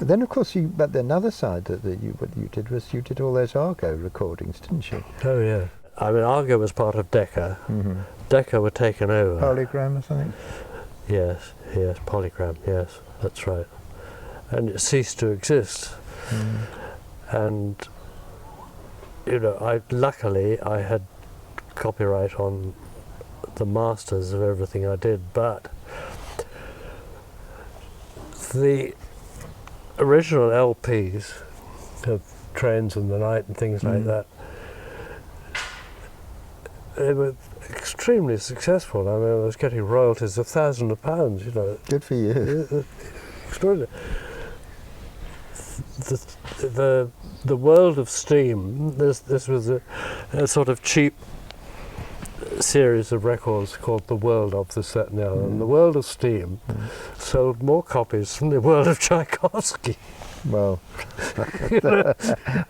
Then, of course, but the another side that what you did was you did all those Argo recordings, didn't you? Oh, yeah. I mean, Argo was part of Decca. Mm-hmm. Decca were taken over. Polygram or something? Yes, Polygram, yes, that's right. And it ceased to exist. Mm. And, you know, luckily I had copyright on the masters of everything I did, but the original LPs of Trains in the Night and things like that, they were extremely successful. I mean, I was getting royalties of thousands of pounds, you know. Good for you. Extraordinary. The world of steam, this was a sort of cheap series of records called The World of this, that and the other. And The World of Steam sold more copies than The World of Tchaikovsky. Well,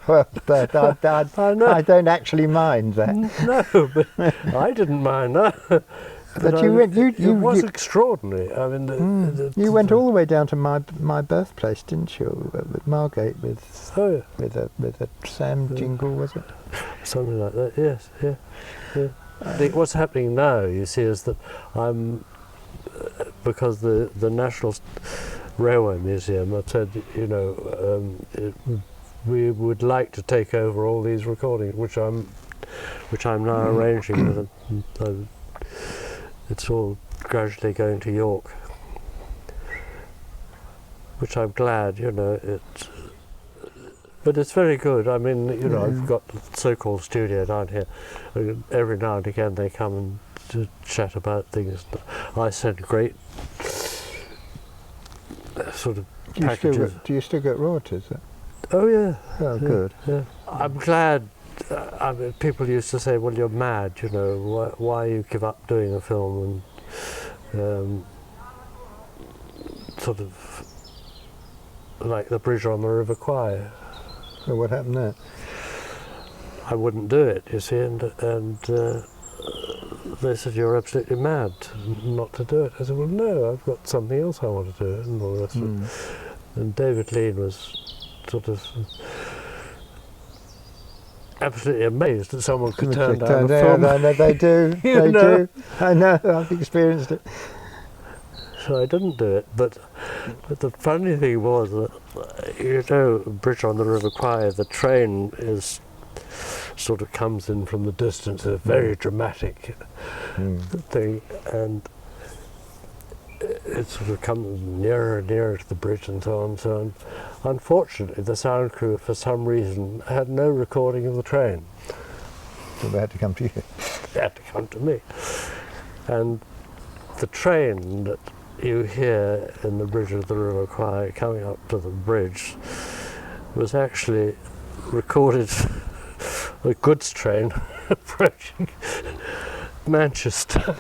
well, I don't actually mind that. No, but I didn't mind that. But it was extraordinary. I mean, you went all the way down to my birthplace, didn't you? With Margate, with a Sam jingle, was it? Something like that. Yes, yeah. What's happening now, you see, is that I'm because the National Railway Museum have said, you know, we would like to take over all these recordings, which I'm now arranging with them. It's all gradually going to York, which I'm glad, you know. But it's very good. I mean, you know, I've got the so-called studio down here. Every now and again they come and to chat about things. I send great sort of packages. Do you still get royalties? Oh yeah. Oh, yeah, good. Yeah. I'm glad. I mean, people used to say, "Well, you're mad, you know. Why you give up doing a film?" And sort of like The Bridge on the River Kwai. So what happened there? I wouldn't do it, you see, and they said, "You're absolutely mad not to do it." I said, "Well, no, I've got something else I want to do," and all the rest of it. And David Lean was sort of absolutely amazed that someone could turn down a film. No, they do. They do. I know. I've experienced it. So I didn't do it, but the funny thing was that, you know, Bridge on the River Kwai, the train is sort of comes in from the distance, a very dramatic thing, and it sort of comes nearer and nearer to the bridge and so on and so on. Unfortunately, the sound crew, for some reason, had no recording of the train. So they had to come to you. They had to come to me. And the train that you hear in the Bridge of the River Kwai coming up to the bridge was actually recorded a goods train approaching Manchester.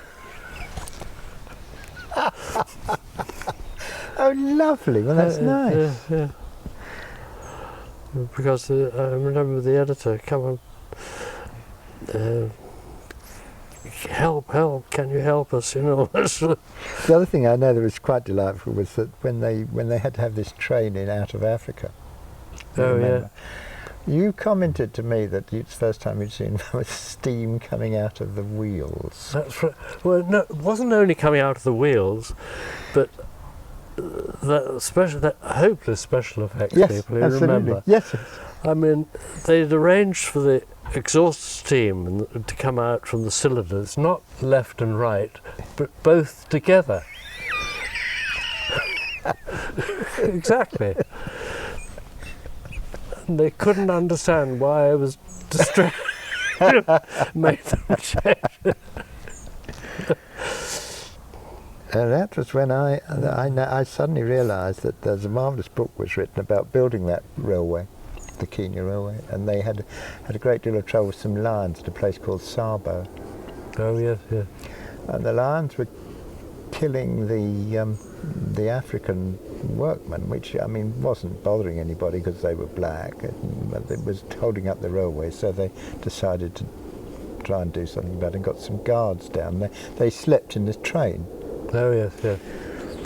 Oh, lovely. Well, that's nice. Yeah. Because I remember the editor coming, help, can you help us, you know. The other thing I know that was quite delightful was that when they had to have this train in out of Africa. Yeah. You commented to me that it's the first time you'd seen steam coming out of the wheels. That's right. Well, no, it wasn't only coming out of the wheels, but that hopeless special effects people who remember. Yes. I mean, they'd arranged for the exhaust steam to come out from the cylinders, not left and right, but both together. Exactly. And they couldn't understand why I was distracted. Made them change. And that was when I suddenly realised that there's a marvellous book was written about building that railway, the Kenya Railway, and they had a great deal of trouble with some lions at a place called Sabo. Oh yes, yeah. And the lions were killing the African workmen, which I mean wasn't bothering anybody because they were black, but it was holding up the railway. So they decided to try and do something about it and got some guards down there. They slept in the train. Oh yes, yeah.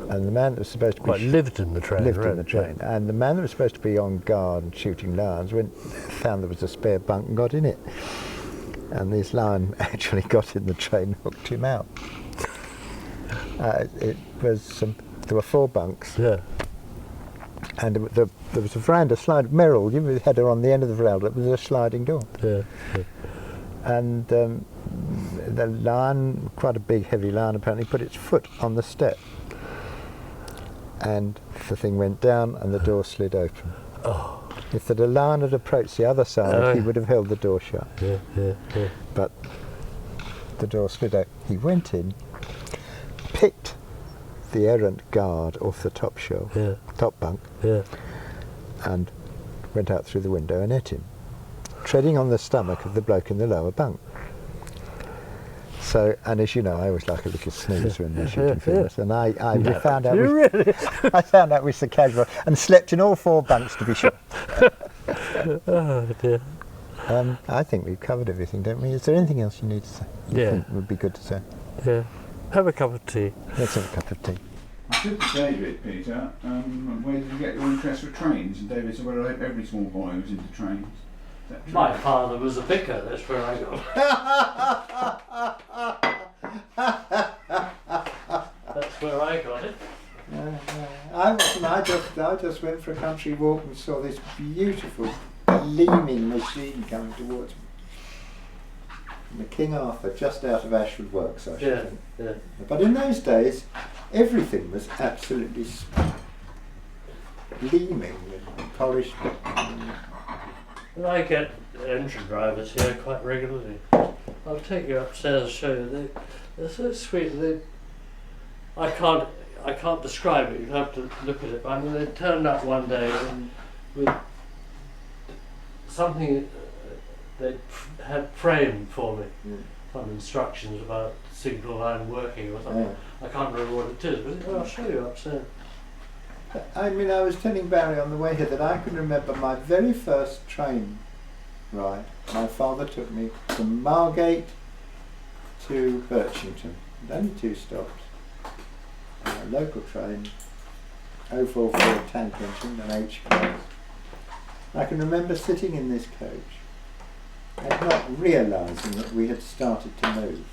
And the man that was supposed to be Quite lived in the train. lived in right, the train, and the man that was supposed to be on guard and shooting lions found there was a spare bunk and got in it. And this lion actually got in the train and hooked him out. It was there were 4 bunks. Yeah. And there was a veranda slide. Merrill, you had her on the end of the veranda. It was a sliding door. Yeah. Yeah. And the lion, quite a big, heavy lion, apparently put its foot on the step. And the thing went down, and the door slid open. Oh. If the lion had approached the other side, he would have held the door shut. Yeah. Yeah. Yeah. But the door slid open. He went in, picked the errant guard off the top shelf, Yeah. top bunk, Yeah. and went out through the window and ate him, treading on the stomach of the bloke in the lower bunk. So, and as you know, I always like a little snooze when they're shooting films, and I found out I found out with the casual and slept in all 4 bunks to be sure. Oh dear. I think we've covered everything, don't we? Is there anything else you need to say? You think would be good to say? Yeah. Have a cup of tea. Let's have a cup of tea. I said to David, Peter, where did you get your interest for trains? And David said, well, every small boy was into trains. Is that true? My father was a vicar, that's where I got That's where I got it. I wasn't. I just went for a country walk and saw this beautiful gleaming machine coming towards me. The King Arthur, just out of Ashford Works, I should think. Yeah. But in those days, everything was absolutely gleaming and polished. Well, I get engine drivers here quite regularly. I'll take you upstairs and show you. They're so sweet. I can't describe it. You'd have to look at it. I mean, they turned up one day with something they had framed for me. Some instructions about signal line working or something. Yeah. I can't remember what it is, but I'll show you upstairs. I mean, I was telling Barry on the way here that I can remember my very first train ride. My father took me from Margate to Birchington. Only 2 stops. A local train, 044 tank engine, an H class. I can remember sitting in this coach and not realising that we had started to move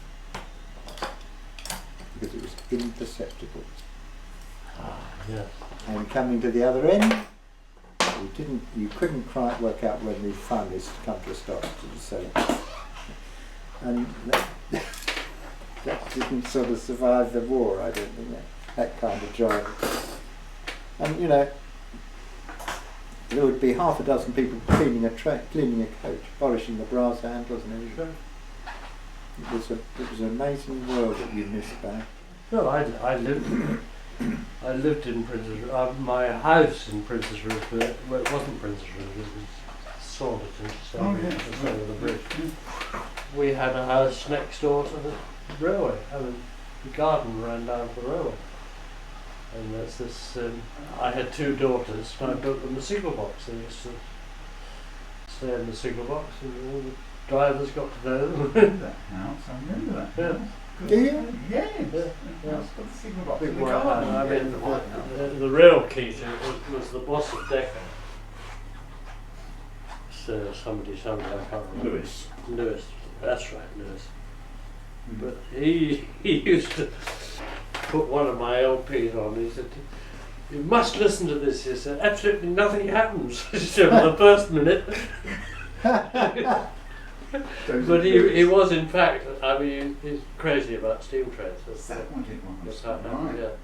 because it was imperceptible. Yeah. And coming to the other end, you couldn't quite work out when we finally come to a stop to the cellar. And that didn't sort of survive the war, I don't think, that kind of driving. And you know, there would be half a dozen people cleaning a coach, polishing the brass handles and everything. It was an amazing world that you missed back. No, I lived in Princess. My house in Princess Ruth, well, it wasn't Princess Ruth. It was Saunderton, just over the bridge. We had a house next door to the railway. I mean, the garden ran down to the railway. And there's this. I had 2 daughters, and I built them a signal box. They used to stay in the signal box, and all the drivers got to know them. That house, I remember that house. Do you? Yes. Yeah. That's got the signal box Big in the white garden. house. I mean, the white house. the real key to it was the boss of Decca. So somebody, I can't remember. Lewis. That's right, Lewis. But he used to put one of my LPs on. He said, "You must listen to this." He said, "Absolutely nothing happens." He said, "For the first minute." But he was, in fact, I mean, he's crazy about steam trains. Is that what it was? That's how it happened, Right. yeah.